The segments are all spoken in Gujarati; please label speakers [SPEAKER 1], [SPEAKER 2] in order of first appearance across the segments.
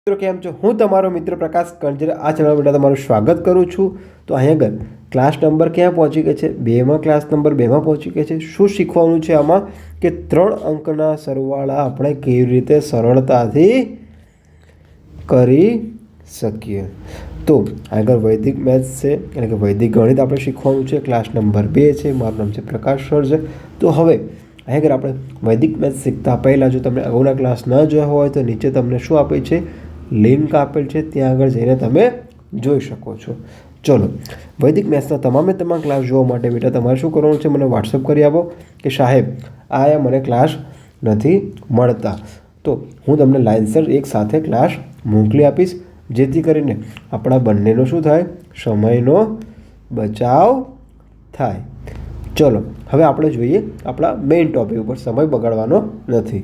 [SPEAKER 1] મિત્રો કેમ છો? હું તમારો મિત્ર પ્રકાશ કંજર આ ચેનલ પર તમારું સ્વાગત કરું છું. તો અહીંયા આગળ ક્લાસ નંબર ક્યાં પહોંચી ગઈ છે? 2માં ક્લાસ નંબર 2માં પહોંચી ગઈ છે. શું શીખવાનું છે આમાં કે 3 અંકના સરવાળા આપણે કેવી રીતે સરળતાથી કરી શકીએ. તો આગળ વૈદિક મેથ્સ છે એટલે કે વૈદિક ગણિત આપણે શીખવાનું છે. ક્લાસ નંબર 2 છે. મારું નામ છે પ્રકાશ સર છે. તો હવે આગળ આપણે વૈદિક મેથ્સ શીખતા પહેલાં જો તમે અગાઉના ક્લાસ ન જોયા હોય તો નીચે તમને શું આપે છે? લિંક આપેલ છે, ત્યાં આગળ જઈને તમે જોઈ શકો છો. ચલો, વૈદિક મેથ્સના તમામ ક્લાસ જોવા માટે બેટા તમારે શું કરવાનું છે? મને વોટ્સઅપ કરી આપો કે સાહેબ આ મને ક્લાસ નથી મળતા. તો હું તમને લાઇનસર એક સાથે ક્લાસ મોકલી આપીશ, જેથી કરીને આપણા બંનેનો શું થાય? સમયનો બચાવ થાય. ચલો, હવે આપણે જોઈએ આપણા મેઇન ટૉપિક ઉપર. સમય બગાડવાનો નથી.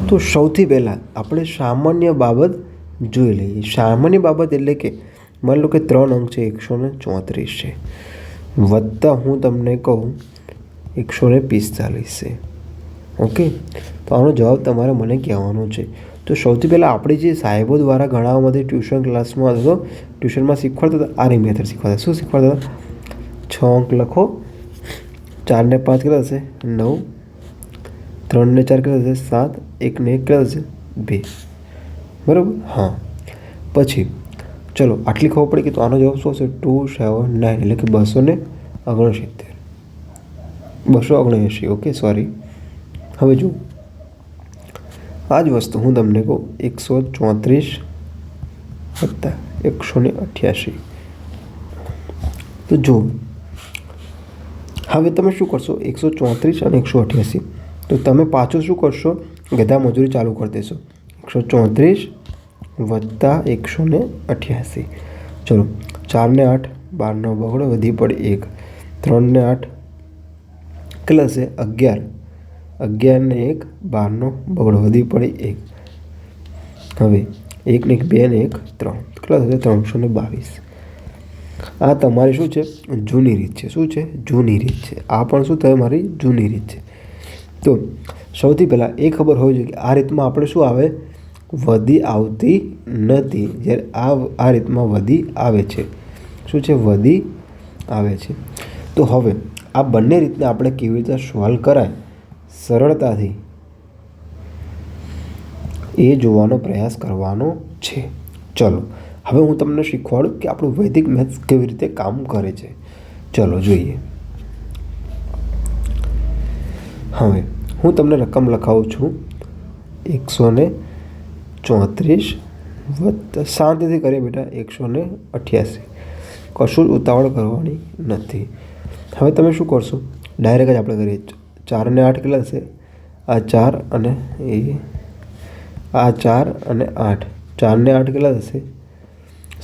[SPEAKER 1] તો સૌથી પહેલાં આપણે સામાન્ય બાબત જોઈ લઈએ. સામાન્ય બાબત એટલે કે માની લો કે 3 અંક છે, 134 છે, વત્તા હું તમને કહું 145 છે. ઓકે, તો આનો જવાબ તમારે મને કહેવાનો છે. તો સૌથી પહેલાં આપણે જે સાહેબો દ્વારા ઘણામાંથી ટ્યુશન ક્લાસમાં હતો, ટ્યુશનમાં શીખવાડતા હતા, આની મેથડ શીખવાડતા. શું શીખવાડતા હતા? 6 અંક લખો, 4 ને 5 કેટલા થશે? 9, 3 ને 4 કેટલા થશે? 7, 1 ને 1 કેટલા થશે? 2. બરાબર? હા. પછી ચલો આટલી ખબર પડી કે તો આનો જવાબ શું હશે? 279 એટલે કે 269. 279. Okay, sorry. હવે જો આ જ વસ્તુ હું તમને કહું 134 વત્તા 188. તો જો હવે તમે શું કરશો? 134 અને 188. તો તમે પાછું શું કરશો? ગધા મજૂરી ચાલુ કરી દેશો. 134 વત્તા 188. ચલો, 4 ને 8 12નો બગડો, વધી પડે 1. 3 ને 8 કેટલા છે? 11. 11 ને 1 12નો બગડો, વધી પડે 1. હવે 1 ને 1 2 ને 1 3 કેટલા થશે? 322. આ તમારી શું છે? જૂની રીત છે. શું છે? જૂની રીત છે. આ પણ શું થાય? મારી જૂની રીત છે. તો સૌથી પહેલાં એ ખબર હોવી જોઈએ કે આ રીતમાં આપણે શું આવે? વધી આવતી નથી. જ્યારે આ રીતમાં વધી આવે છે. શું છે? વધી આવે છે. તો હવે આ બંને રીતને આપણે કેવી રીતે સોલ્વ કરાય સરળતાથી એ જોવાનો પ્રયાસ કરવાનો છે. ચલો, હવે હું તમને શીખવાડું કે આપણું વૈદિક મેથ્સ કેવી રીતે કામ કરે છે. ચલો જોઈએ. હવે હું તમને રકમ લખાવું છું 134 વત્તા, શાંતિથી કરીએ બેટા, 188. કશું જ ઉતાવળ કરવાની નથી. હવે તમે શું કરશો? ડાયરેક્ટ જ આપણે કરીએ. 4 ને 8 કેટલા થશે? આ 4 અને આ 4 અને 8. 4 ને 8 કેટલા થશે?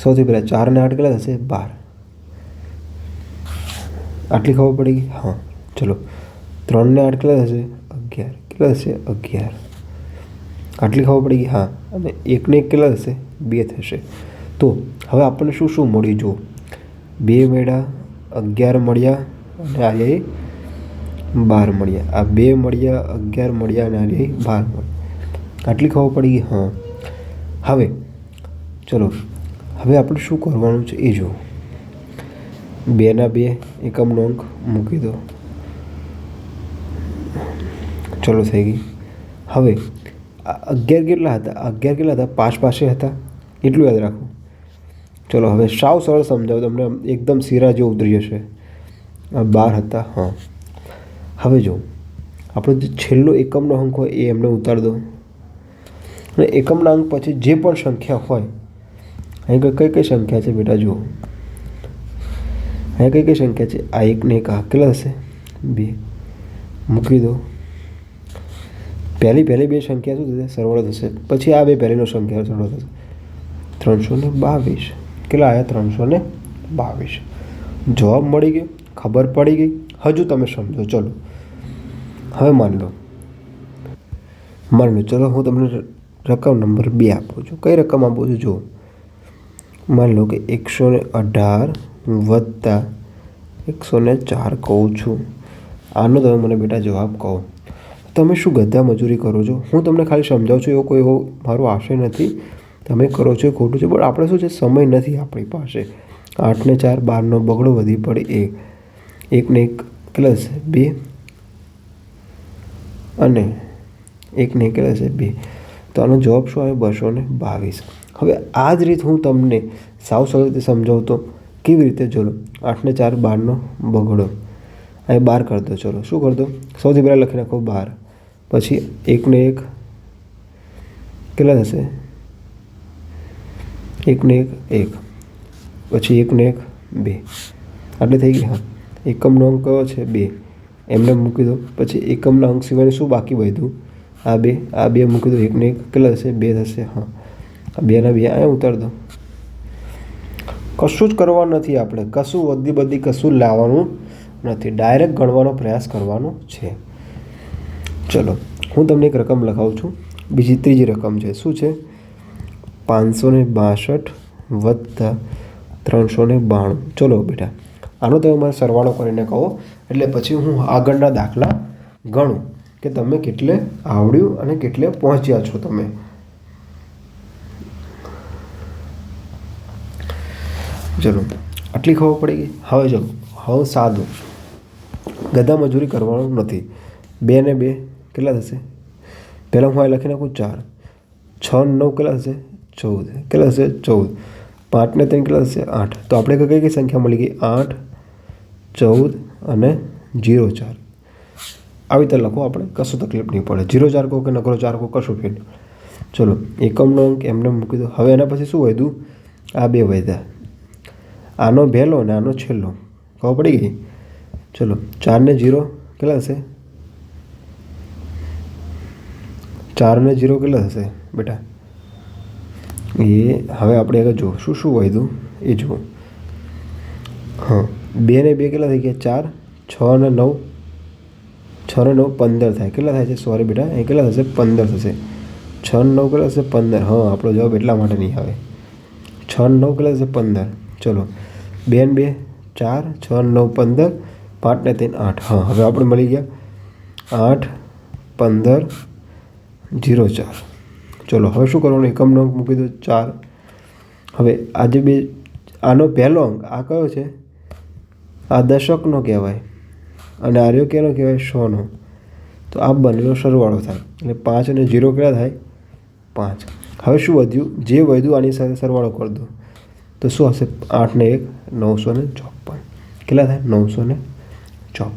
[SPEAKER 1] સૌથી પહેલાં 4 ને 8 કેટલા થશે? 12. આટલી ખબર પડી ગઈ? હા. ચલો, 3 ને 8 કેટલા થશે? 11. કેટલા થશે? 11. આટલી ખબર પડી ગઈ? હા. અને 1 ને 1 કેટલા થશે? 2 થશે. તો હવે આપણને શું શું મળ્યું? જુઓ, 2 મળ્યા, 11 મળ્યા અને આ 12 મળ્યા. આ 2 મળ્યા, 11 મળ્યા અને આ 12 મળ્યા. આટલી ખબર પડી ગઈ? હા. હવે ચલો, હવે આપણે શું કરવાનું છે એ જુઓ. 2 ના 2 એકમનો અંક મૂકી દો. ચલો, થઈ ગઈ. હવે 11 કેટલા હતા? 11 કેટલા હતા? 5 પાસે હતા. એટલું યાદ રાખો. ચલો, હવે સાવ સરળ સમજાવું તમને, એકદમ શીરા જેવું ઉતરી જશે. 12 હતા. હા. હવે જો આપણો જે છેલ્લો એકમનો અંક હોય એ એમને ઉતાર દો. અને એકમના અંક પછી જે પણ સંખ્યા હોય, અહીં કઈ કઈ સંખ્યા છે બેટા? જુઓ, અહીં કઈ કઈ સંખ્યા છે? આ 1 ને 1 આ કેટલા થશે? 2. મૂકી દો. પહેલી 2 સંખ્યા શું થશે? સરવાળો થશે. પછી આ 2 પહેલીનો સંખ્યા સરવાળો થશે. 322. કેટલા આવ્યા? 322. જવાબ મળી ગયો. ખબર પડી ગઈ. હજુ તમે સમજો. ચલો, હવે માની લો. ચલો, હું તમને રકમ નંબર 2 આપું છું. કઈ રકમ આપું છું? જુઓ, માની લો કે 118 વત્તા 104 કહું છું. આનો તમે મને બેટા જવાબ કહો. તમે શું ગધા મજૂરી કરો છો? હું તમને ખાલી સમજાવું છું, એવો કોઈ મારો આશય નથી. તમે કરો છો એ ખોટું છે, પણ આપણે શું છે, સમય નથી આપણી પાસે. 8 ને 4 12નો બગડો વધી પડે 1 ને 1 કેટલા થશે 2 અને 1 ને 1 કેટલા થશે 2. તો આનો જવાબ શું આવે 222. હવે આ જ રીત હું તમને સાવ સરળ રીતે સમજાવતો કેવી રીતે. ચલો 8 ને 4 12નો બગડો અહીં 12 કરી દો. ચલો શું કરી દો, સૌથી પહેલાં લખી નાખો 12, પછી 1 ને 1 કેટલા થશે 1 ને 1 1, પછી 1 ને 1 2, આટલે થઈ ગઈ. હા, એકમનો અંક કયો છે 2, એમને મૂકી દો. પછી એકમના અંક સિવાય શું બાકી વધ્યું, આ 2 મૂકી દો. 1 ને 1 કેટલા થશે 2 થશે. હા, 2 ના 2 અહીંયા ઉતાર દો. કશું જ કરવાનું નથી આપણે, કશું બધી કશું લાવવાનું નથી, ડાયરેક્ટ ગણવાનો પ્રયાસ કરવાનો છે. ચલો હું તમને એક રકમ લખાવું છું, ત્રીજી રકમ છે. શું છે 562 વત્તા 392. ચલો બેટા આનો તમે મારે સરવાળો કરીને કહો, એટલે પછી હું આગળના દાખલા ગણું કે તમે કેટલે આવડ્યું અને કેટલે પહોંચ્યા છો તમે. ચલો આટલી ખબર પડી ગઈ. હવે ચલો હવે સાદું, ગધા મજૂરી કરવાનું નથી. 2 ને 2 કેટલા થશે, પહેલાં હું આ લખી નાખું 4, 6 9 કેટલા થશે 14, કેટલા થશે 14, 5 ને 3 કેટલા થશે 8. તો આપણે કઈ કઈ સંખ્યા મળી ગઈ 8 14 અને 0 4. આવી રીતે લખો, આપણે કશું તકલીફ નહીં પડે. 0 4 કહો કે નકરો 4 કહો કશું ફેર. ચલો એકમનો અંક એમને મૂકી દો. હવે એના પછી શું વધ્યું, આ 2 વધ્યા, આનો પહેલો અને આનો છેલ્લો. ખબર પડી ગઈ. ચલો 4 ને 0 કેટલા થશે, 4 ને 0 કેટલા થશે બેટા એ. હવે આપણે આગળ જુઓ શું શું વધ્યું એ જુઓ. હા, 2 ને 2 કેટલા થઈ ગયા 4, 6 ને 9 6 ને 9 15 થાય. કેટલા થાય છે, સોરી બેટા અહીં કેટલા થશે 15 થશે. 6 ને 9 કેટલા થશે 15. હા, આપણો જવાબ એટલા માટે નહીં આવે. 6 ને 9 કેટલા થશે 15. ચલો 2 ને 2 4, 6 ને 9 15, 5 ને 3 8. હા, હવે આપણે મળી ગયા 8 15 0 4. ચલો હવે શું કરવાનું, એકમનો અંક મૂકી દો 4. હવે આજે આનો પહેલો અંક આ કયો છે, આ દશકનો કહેવાય અને આર્યો કેનો કહેવાય 100નો. તો આ બંનેનો સરવાળો થાય એટલે 5 અને 0 કેટલા થાય 5. હવે શું વધ્યું, જે વધ્યું આની સાથે સરવાળો કરી દો તો શું હશે 8 ને 1 954. કેટલા થાય 954.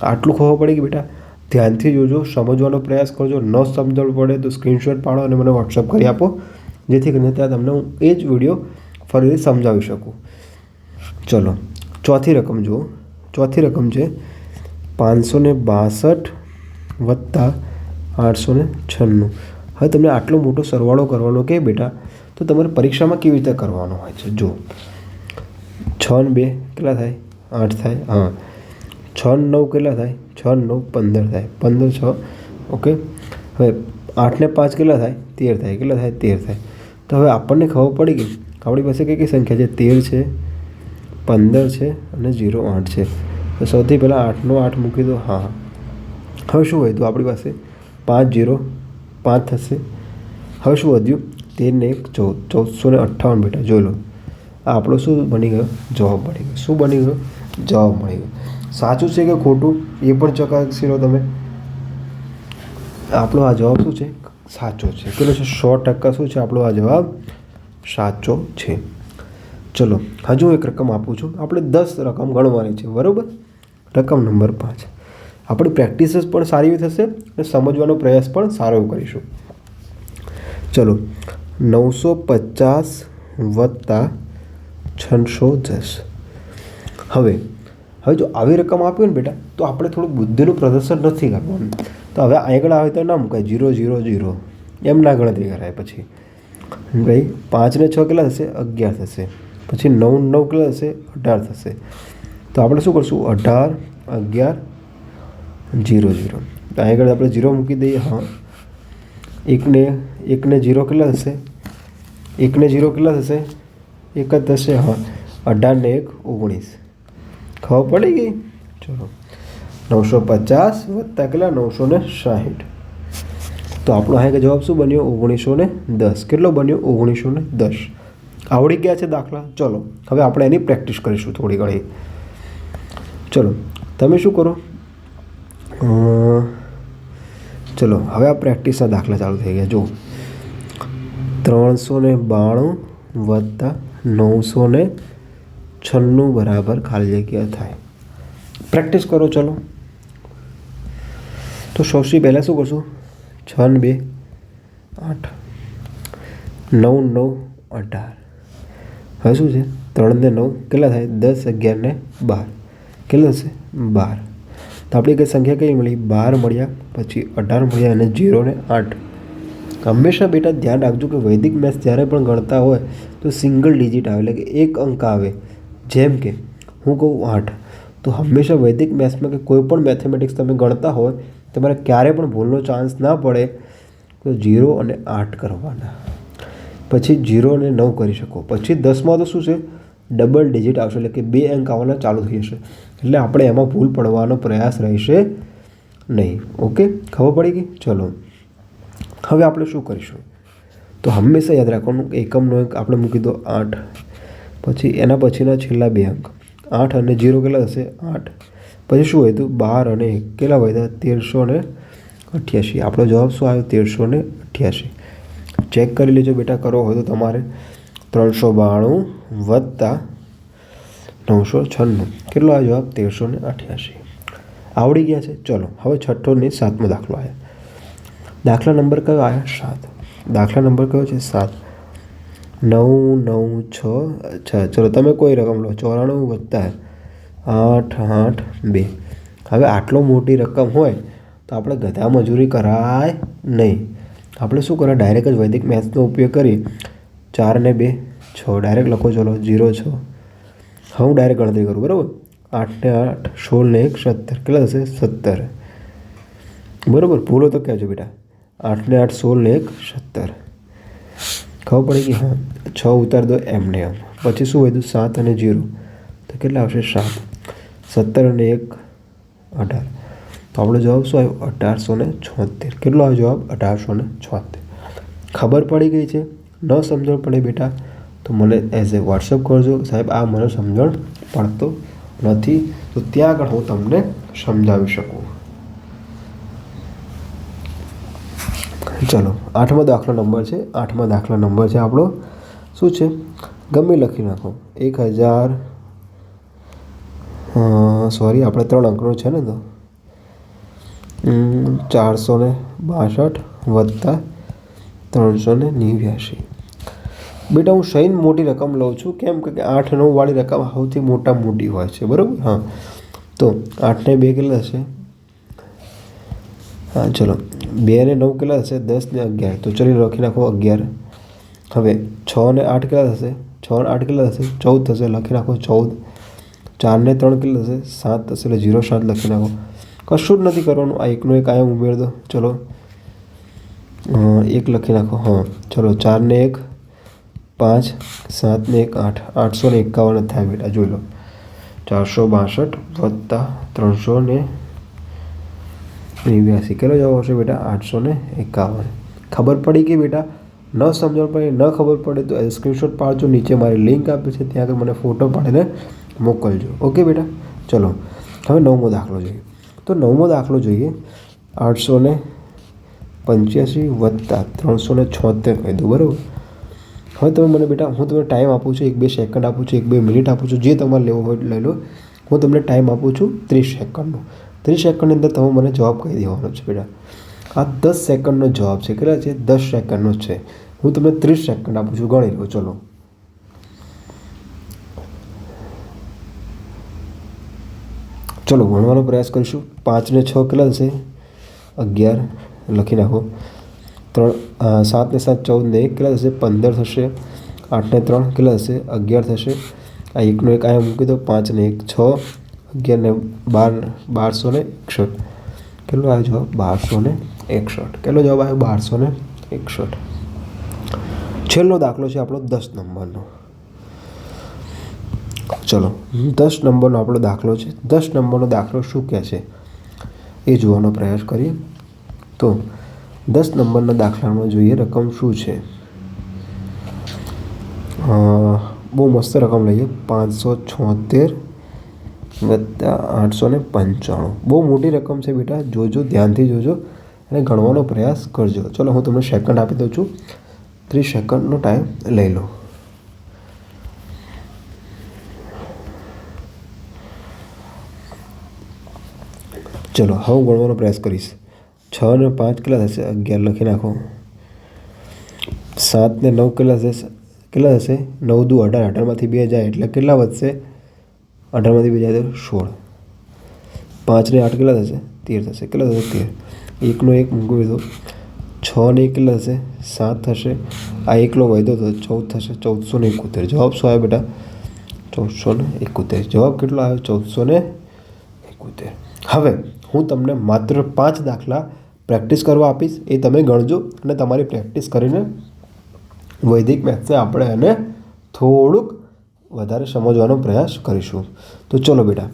[SPEAKER 1] આટલું ખબર પડી કે બેટા ધ્યાનથી જોજો, સમજવાનો પ્રયાસ કરજો. ન સમજણ પડે તો સ્ક્રીનશોટ પાડો અને મને વોટ્સઅપ કરી આપો, જેથી કરીને ત્યાં તમને હું એ જ વિડીયો ફરીથી સમજાવી શકું. ચલો ચોથી રકમ જુઓ. ચોથી રકમ છે 562 વત્તા 896. હવે તમને આટલો મોટો સરવાળો કરવાનો કે બેટા, તો તમારે પરીક્ષામાં કેવી રીતે કરવાનો હોય છે જો. 6 ને 2 કેટલા થાય 8 થાય. હા, 6 ને 9 કેટલા થાય 6 ને 9 15 થાય, 15 6. ઓકે, હવે 8 ને 5 કેટલા થાય 13 થાય. કેટલા થાય 13 થાય. તો હવે આપણને ખબર પડી ગઈ આપણી પાસે કઈ કઈ સંખ્યા છે, 13 છે, 15 છે અને 0 8 છે. તો સૌથી પહેલાં 8નો 8 મૂકી દો. હા, હવે શું વધ્યું આપણી પાસે 5 0 5 થશે. હવે શું વધ્યું 13 ને 1 14, 1458 બેટા જોઈ લો. આ આપણો શું બની ગયો જવાબ મળી ગયો. શું બની ગયો જવાબ મળી ગયો. સાચું છે કે ખોટું એ પણ ચકાસી લો તમે. આપણો આ જવાબ શું છે સાચો છે. કેટલો છે 100% શું છે આપણો આ જવાબ સાચો છે. ચલો હજુ એક રકમ આપું છું. આપણે 10 રકમ ગણવાની છે બરાબર. રકમ નંબર 5. આપણી પ્રેક્ટિસ પણ સારી થશે અને સમજવાનો પ્રયાસ પણ સારો કરીશું. ચલો 950 વત્તા 610. હવે જો આવી રકમ આપી ને બેટા તો આપણે થોડું બુદ્ધિનું પ્રદર્શન નથી કરવાનું. તો હવે આગળ આવે તો ના મુકાય 0 0 0 એમ ના ગણતરી કરાય. પછી ભાઈ 5 ને 6 કેટલા થશે 11 થશે. પછી 9 9 કેટલા થશે 18 થશે. તો આપણે શું કરશું 18 11 0 0. તો આગળ આપણે 0 મૂકી દઈએ. હા, 1 ને 0 કેટલા થશે 1 ને 0 કેટલા થશે 1 જ થશે. હા, 18 ને 1 19. ખબર પડી ગઈ. ચલો 950 વત્તા કેટલા 960. તો આપણો અહીં જવાબ શું બન્યો? 1910. કેટલો બન્યો? 1910. આવડી ગયા છે દાખલા? ચલો હવે આપણે એની પ્રેક્ટિસ કરીશું થોડી ઘણી. ચલો તમે શું કરો? ચલો હવે આ પ્રેક્ટિસના દાખલા ચાલુ થઈ ગયા. જો 392 વત્તા 996 બરાબર ખાલી જગ્યા થાય. પ્રેક્ટિસ કરો. ચલો તો સૌથી પહેલાં શું કરશું? 6 ને 2 8, 9 9 18. હવે શું છે? 3 ને 9 કેટલા થાય? 10 11 ને 12 કેટલા થશે? 12. તો આપણી કઈ સંખ્યા કઈ મળી? 12 મળ્યા, પછી 18 મળ્યા અને 0 ને 8. હંમેશા બેટા ધ્યાન રાખજો કે વૈદિક મેથ્સ જ્યારે પણ ગણતા હોય તો સિંગલ ડિજિટ આવે, એટલે કે એક અંક આવે. જેમ કે હું કહું 8, તો હંમેશા વૈદિક મેથ્સમાં કે કોઈ પણ મેથેમેટિક્સ તમે ગણતા હોય તમારે ક્યારે પણ ભૂલનો ચાન્સ ના પડે તો 0 અને 8 કરવાના, પછી 0 અને 9 કરી શકો. પછી 10માં તો શું છે? ડબલ ડિજિટ આવશે, એટલે કે 2 અંક આવવાના ચાલુ થઈ જશે. એટલે આપણે એમાં ભૂલ પડવાનો પ્રયાસ રહેશે નહીં. ઓકે, ખબર પડી ગઈ? ચલો હવે આપણે શું કરીશું? તો હંમેશા યાદ રાખવાનું કે એકમનો અંક આપણે મૂકી દો 8, પછી એના પછીના છેલ્લા 2 અંક 8 અને 0 કેટલા થશે? 8. પછી શું હોય? તો 12 અને 1 કેટલા વધ્યા? 1388. આપણો જવાબ શું આવ્યો? 1388. ચેક કરી લેજો બેટા, કરવો હોય તો તમારે. 392 વત્તા 996 કેટલો આવ્યો જવાબ? 1388. આવડી ગયા છે. ચલો હવે છઠ્ઠો ને 7મો દાખલો આવ્યો. દાખલા નંબર કયો આવ્યા? 7. દાખલા નંબર કયો છે? 7. 9 9 6 6. ચલો તમે કોઈ રકમ લો. 94 વત્તા 8 8 2. હવે આટલો મોટી રકમ હોય તો આપણે ગધા મજૂરી કરાય નહીં. આપણે શું કરાય? ડાયરેક્ટ જ વૈદિક મેથ્સનો ઉપયોગ કરી 4 ને 2 6 ડાયરેક્ટ લખો. ચલો 0 6. હું ડાયરેક્ટ ગણતરી કરું, બરાબર? 8 ને 8 16 ને 1 17 કેટલા થશે? 17. બરાબર, ભૂલો તો કહેજો બેટા. 8 ને 8 16 ને 1 17. ખબર પડી ગઈ? હા. 6 ઉતાર દો એમને એમ. પછી શું વધ્યું? 7 અને 0 તો કેટલા આવશે? 7. 17 અને 1 18. તો આપણો જવાબ શું આવ્યો? 1876. કેટલો આવ્યો જવાબ? 1876. ખબર પડી ગઈ છે? ન સમજણ પડે બેટા તો મને એઝ એ વોટ્સઅપ કરજો, સાહેબ આ મને સમજણ પડતો નથી, તો ત્યાં આગળ હું તમને સમજાવી શકું. ચલો 8મો દાખલો નંબર છે. 8મા દાખલા નંબર છે આપણો શું છે? ગમે લખી નાખો. 1000 સોરી આપણે 3 અંકનો છે ને, તો 462 વત્તા 389. બેટા હું સહીન મોટી રકમ લઉં છું. કેમ કે 8 9 વાળી રકમ સૌથી મોટી હોય છે, બરાબર? હા. તો 8 ને 2 કેટલા થશે? હા ચલો 2 ને 9 કેટલા થશે? 10 ને 11. તો ચલો લખી નાખો 11. હવે 6 ને 8 કેટલા થશે? 6 ને 8 કેટલા થશે? 14 થશે. લખી નાખો 14. 4 ને 3 કેટલા થશે? 7 થશે. એટલે 0 7 લખી નાખો. કશું જ નથી કરવાનું. આ એકનો એક આયા ઉમેર દો. ચલો 1 લખી નાખો. હા ચલો 4 ને 1 5, 7 ને 1 8. 851 થાય બેટા, જોઈ લો. 462 વત્તા 389 કેટલો જવાબ આવશે બેટા? 851. ખબર પડી ગઈ બેટા? ન સમજણ પડે, ન ખબર પડે તો સ્ક્રીનશોટ પાડજો. નીચે મારી લિંક આપી છે, ત્યાં આગળ મને ફોટો પાડીને મોકલજો. ઓકે બેટા? ચલો હવે 9મો દાખલો જોઈએ. તો 9મો દાખલો જોઈએ. 885 વત્તા 376 કહી દો, બરાબર? હવે તમે મને બેટા, હું તમને ટાઈમ આપું છું, 1-2 સેકન્ડ આપું છું, 1-2 મિનિટ આપું છું, જે તમારે લેવો હોય લઈ લો. હું તમને ટાઈમ આપું છું 30 સેકન્ડનો. 30 સેકન્ડની અંદર તમે મને જવાબ કહી દેવાનો છે બેટા. આ 10 સેકન્ડનો જવાબ છે. કેટલા છે? 10 સેકન્ડનો છે. હું તમને 30 સેકન્ડ આપું છું, ગણી લો. ચલો ચલો ગણવાનો પ્રયાસ કરીશું. 5 ને 6 કેટલા થશે? 11 લખી નાખો. 7 ને 7 14 ને 1 કેટલા થશે? 15 થશે. 8 ને 3 કેટલા થશે? 11 થશે. આ એકનો એક અહીંયા મૂકી દો. 5 ને 1 6, 11 ને 12 1261. કેટલો આવ્યો જવાબ? 1261. કેટલો જવાબ આવ્યો? 1261. છેલ્લો દાખલો છે આપણો 10 નંબરનો. ચલો 10 નંબરનો આપણો દાખલો છે. 10 નંબરનો દાખલો શું કહે છે એ જોવાનો પ્રયાસ કરીએ. તો 10 નંબરના દાખલામાં જોઈએ રકમ શું છે. બહુ મસ્ત રકમ લઈએ, 576 વત્તા 895. બહુ મોટી રકમ છે બેટા, જોજો, ધ્યાનથી જોજો અને ગણવાનો પ્રયાસ કરજો. ચલો હું તમને સેકન્ડ આપી દઉં છું, 30 સેકન્ડનો ટાઈમ લઈ લો. ચલો હવે હું ગણવાનો પ્રયાસ કરીશ. 6 ને 5 કેટલા થશે? 11 લખી નાખો. 7 ને 9 કેટલા થશે? 9 દુ 18, 18માંથી 2 જાય એટલે કેટલા વધશે? 18માંથી 2 જાય તો 16. 5 ને 8 કેટલા થશે? 13 થશે. કેટલા થશે? 13. 1 નો 1 મૂકી દો. 6 ને 1 કેટલા થશે? 7 થશે. આ એકલો વધ્યો તો 14 થશે. 1471. જવાબ શું આવ્યો બેટા? 1471. જવાબ કેટલો આવ્યો? 1471. હવે હું તમને માત્ર 5 દાખલા પ્રેક્ટિસ કરવા આપીશ, એ તમે ગણજો અને તમારી પ્રેક્ટિસ કરીને વૈદિક મેથ્સને આપણે એને થોડુંક વધારે સમજવાનો પ્રયાસ કરીશું. તો ચલો બેટા,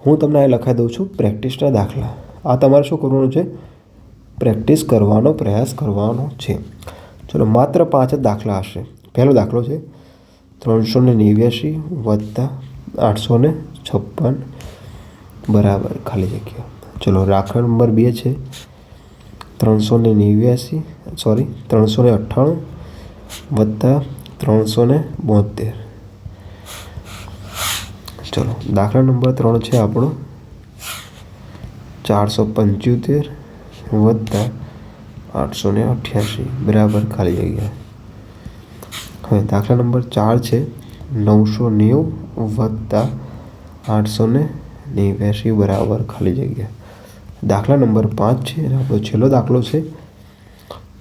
[SPEAKER 1] હું તમને અહીં લખાઈ દઉં છું પ્રેક્ટિસના દાખલા. આ તમારે શું કરવાનું છે? પ્રેક્ટિસ કરવાનો પ્રયાસ કરવાનો છે. ચલો માત્ર 5 જ દાખલા હશે. પહેલો દાખલો છે 389 વત્તા 856 બરાબર ખાલી જગ્યા. ચલો દાખલા નંબર 2 છે 398 વત્તા 372. ચલો દાખલા નંબર 3 છે આપણો 475 વત્તા 888 બરાબર ખાલી જગ્યા. હવે દાખલા નંબર 4 છે 990 વત્તા 889 બરાબર ખાલી જગ્યા. દાખલા નંબર 5 છે અને આપણો છેલ્લો દાખલો છે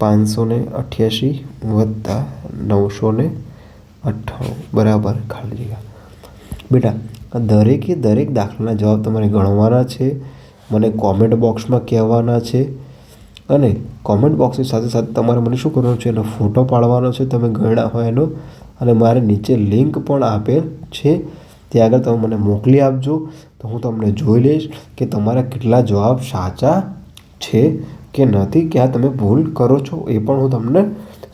[SPEAKER 1] 588 વત્તા 998 બરાબર ખાલી જગ્યા. બેટા દરેકે દરેક દાખલાના જવાબ તમારે ગણવાના છે, મને કોમેન્ટ બોક્સમાં કહેવાના છે અને કોમેન્ટ બોક્સની સાથે સાથે તમારે મને શું કરવાનું છે? એનો ફોટો પાડવાનો છે તમે ગણ્યા હોય એનો, અને મારે નીચે લિંક પણ આપેલ છે, ત્યાં આગળ તમે મને મોકલી આપજો તો હું તમને જોઈ લઈશ કે તમારા કેટલા જવાબ સાચા છે કે નથી, ક્યાં તમે ભૂલ કરો છો એ પણ હું તમને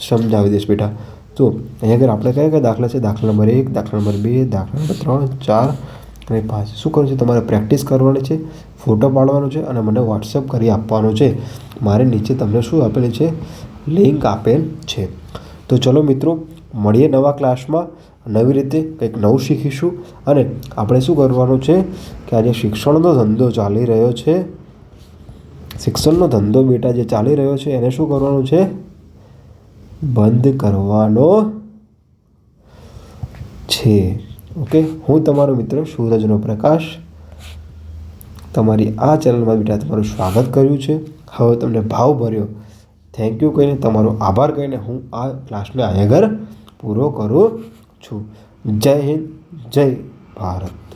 [SPEAKER 1] સમજાવી દઈશ બેટા. તો અહીંયા આગળ આપણે કયા કયા દાખલા છે? દાખલા નંબર 1, દાખલા નંબર 2, દાખલા નંબર 3, 4 અને 5. શું કરવું છે? તમારે પ્રેક્ટિસ કરવાની છે, ફોટો પાડવાનો છે અને મને વોટ્સએપ કરી આપવાનો છે. મારે નીચે તમને શું આપેલી છે? લિંક આપેલ છે. તો ચલો મિત્રો, મળીએ નવા ક્લાસમાં, નવી રીતે કંઈક નવું શીખીશું. અને આપણે શું કરવાનું છે કે આજે શિક્ષણનો ધંધો ચાલી રહ્યો છે, શિક્ષણનો ધંધો બેટા જે ચાલી રહ્યો છે એને શું કરવાનું છે? બંધ કરવાનો છે. ઓકે, હું તમારો મિત્ર સૂરજનો પ્રકાશ તમારી આ ચેનલમાં બેટા તમારું સ્વાગત કર્યું છે. હવે તમને ભાવ ભર્યો થેન્ક યુ કહીને, તમારો આભાર કહીને હું આ ક્લાસને અહીંયા આગળ પૂરો કરું છું. જય હિન્દ, જય ભારત.